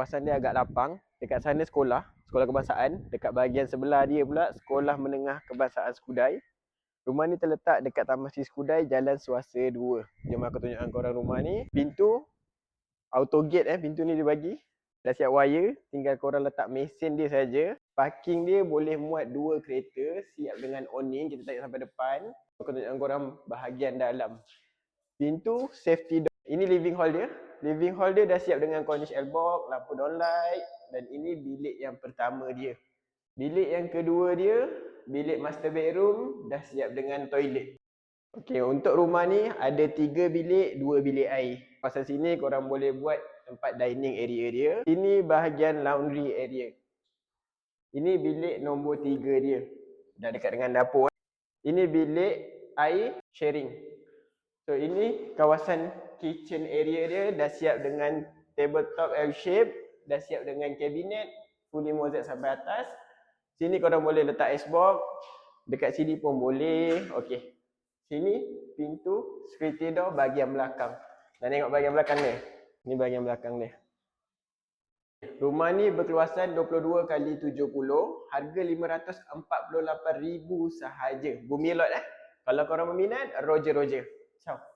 kawasan dia agak lapang. Dekat sana sekolah kebangsaan. Dekat bahagian sebelah dia pula sekolah menengah kebangsaan Skudai. Rumah ni terletak dekat Taman Sri Skudai, Jalan Suasa 2. Jom aku tunjukkan korang rumah ni. Pintu auto gate pintu ni dia bagi. Dah siap wire, tinggal korang letak mesin dia saja. Parking dia boleh muat 2 kereta, siap dengan awning, kita tarik sampai depan. Aku tunjukkan korang bahagian dalam. Pintu safety door. Ini living hall dia. Living hall dia dah siap dengan cornice box, lampu downlight, dan ini bilik yang pertama dia. Bilik yang kedua dia, bilik master bedroom, dah siap dengan toilet. Okey, untuk rumah ni ada 3 bilik, 2 bilik air. Pasal sini korang boleh buat tempat dining area dia. Ini bahagian laundry area. Ini bilik nombor 3 dia. Dah dekat dengan dapur. Ini bilik air sharing. So ini kawasan kitchen area dia, dah siap dengan tabletop L shape, dah siap dengan kabinet, fully mozaik sampai atas. Sini korang boleh letak icebox. Dekat sini pun boleh. Okey. Sini pintu security door bahagian belakang. Nak tengok bahagian belakang dia. Ni bahagian belakang dia. Rumah ni berkeluasan 22 x 70, harga 548,000 sahaja. Bumi lot Kalau korang berminat, Roger. Ciao.